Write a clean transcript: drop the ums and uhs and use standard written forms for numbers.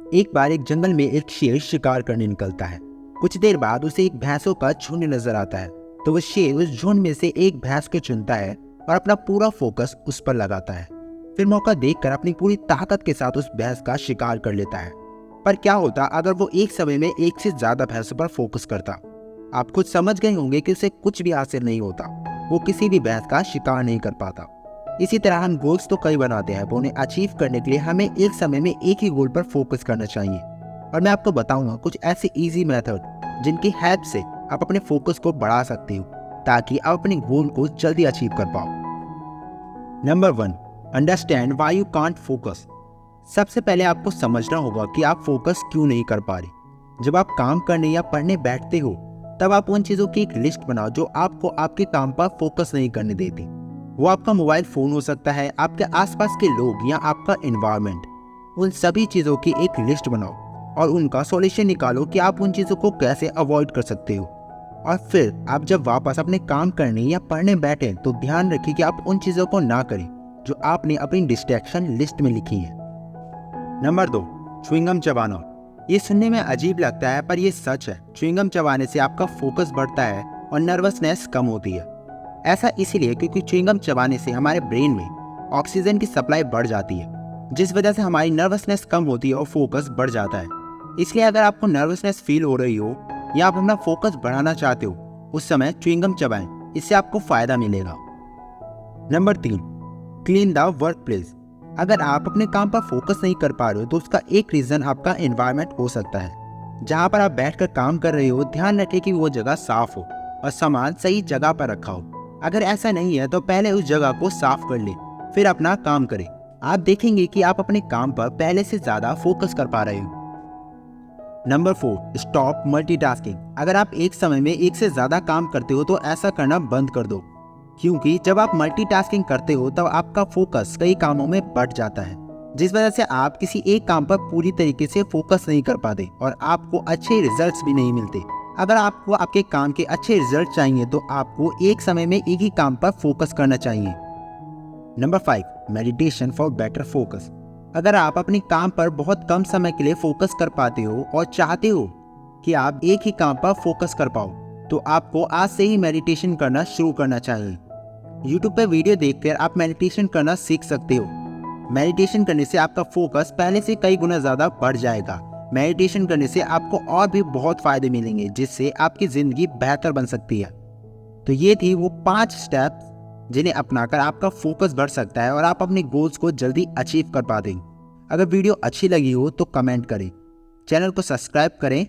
एक बार एक जंगल में एक शेर शिकार करने निकलता है। कुछ देर बाद उसे एक भैंसों का झुंड नजर आता है, तो वह शेर उस झुंड में से एक भैंस को चुनता है और अपना पूरा फोकस उस पर लगाता है। फिर मौका देखकर अपनी पूरी ताकत के साथ उस भैंस का शिकार कर लेता है। पर क्या होता अगर वो एक समय में एक से ज्यादा भैंसों पर फोकस करता? आप खुद समझ गए होंगे कि उसे कुछ भी हासिल नहीं होता, वो किसी भी भैंस का शिकार नहीं कर पाता। इसी तरह हम गोल्स तो कई बनाते हैं, पर उन्हें अचीव करने के लिए हमें एक समय में एक ही गोल पर फोकस करना चाहिए। और मैं आपको बताऊंगा कुछ ऐसे इजी मेथड जिनकी हेल्प से आप अपने फोकस को बढ़ा सकते हो, ताकि आप अपने गोल को जल्दी अचीव कर पाओ। Number 1, understand why you can't focus. सबसे पहले आपको समझना होगा कि आप फोकस क्यों नहीं कर पा रहे। जब आप काम करने या पढ़ने बैठते हो, तब आप उन चीजों की एक लिस्ट बनाओ जो आपको आपके काम पर फोकस नहीं करने देती। वो आपका मोबाइल फोन हो सकता है, आपके आसपास के लोग या आपका एनवायरनमेंट। उन सभी चीजों की एक लिस्ट बनाओ और उनका सॉल्यूशन निकालो कि आप उन चीजों को कैसे अवॉइड कर सकते हो। और फिर आप जब वापस अपने काम करने या पढ़ने बैठे तो ध्यान रखिए कि आप उन चीजों को ना करें जो आपने अपनी डिस्ट्रैक्शन लिस्ट में लिखी है। नंबर 2, च्युइंगम चबाना। ये सुनने में अजीब लगता है, पर ये सच है। च्युइंगम चबाने से आपका फोकस बढ़ता है और नर्वसनेस कम होती है। ऐसा इसीलिए क्योंकि च्युइंगम चबाने से हमारे ब्रेन में ऑक्सीजन की सप्लाई बढ़ जाती है, जिस वजह से हमारी नर्वसनेस कम होती है और फोकस बढ़ जाता है। इसलिए अगर आपको नर्वसनेस फील हो रही हो या आप अपना फोकस बढ़ाना चाहते हो, उस समय च्युइंगम चबाएं, इससे आपको फायदा मिलेगा। Number 3, clean the work place. अगर आप अपने काम पर फोकस नहीं कर पा रहे हो तो उसका एक रीजन आपका एनवायरनमेंट हो सकता है। जहाँ पर आप बैठकर काम कर रहे हो, ध्यान रखें कि वो जगह साफ हो और सामान सही जगह पर रखा हो। अगर ऐसा नहीं है तो पहले उस जगह को साफ कर ले, फिर अपना काम करें। आप देखेंगे कि आप अपने काम पर पहले से ज्यादा फोकस कर पा रहे हो। Number 4, stop multitasking. अगर आप एक समय में एक से ज्यादा काम करते हो तो ऐसा करना बंद कर दो, क्योंकि जब आप मल्टीटास्किंग करते हो तब आपका फोकस कई कामों में बढ़ जाता है, जिस वजह से आप किसी एक काम पर पूरी तरीके से फोकस नहीं कर पाते और आपको अच्छे रिजल्ट्स भी नहीं मिलते। अगर आपको आपके काम के अच्छे रिजल्ट चाहिए तो आपको एक समय में एक ही काम पर फोकस करना चाहिए। Number 5, meditation for better focus. अगर आप अपने काम पर बहुत कम समय के लिए फोकस कर पाते हो और चाहते हो कि आप एक ही काम पर फोकस कर पाओ, तो आपको आज से ही मेडिटेशन करना शुरू करना चाहिए। YouTube पे वीडियो देखकर आप मेडिटेशन करना सीख सकते हो। मेडिटेशन करने से आपका फोकस पहले से कई गुना ज़्यादा बढ़ जाएगा। मेडिटेशन करने से आपको और भी बहुत फायदे मिलेंगे, जिससे आपकी ज़िंदगी बेहतर बन सकती है। तो ये थी वो 5 स्टेप्स जिन्हें अपनाकर आपका फोकस बढ़ सकता है और आप अपने गोल्स को जल्दी अचीव कर पाते हैं। अगर वीडियो अच्छी लगी हो तो कमेंट करें, चैनल को सब्सक्राइब करें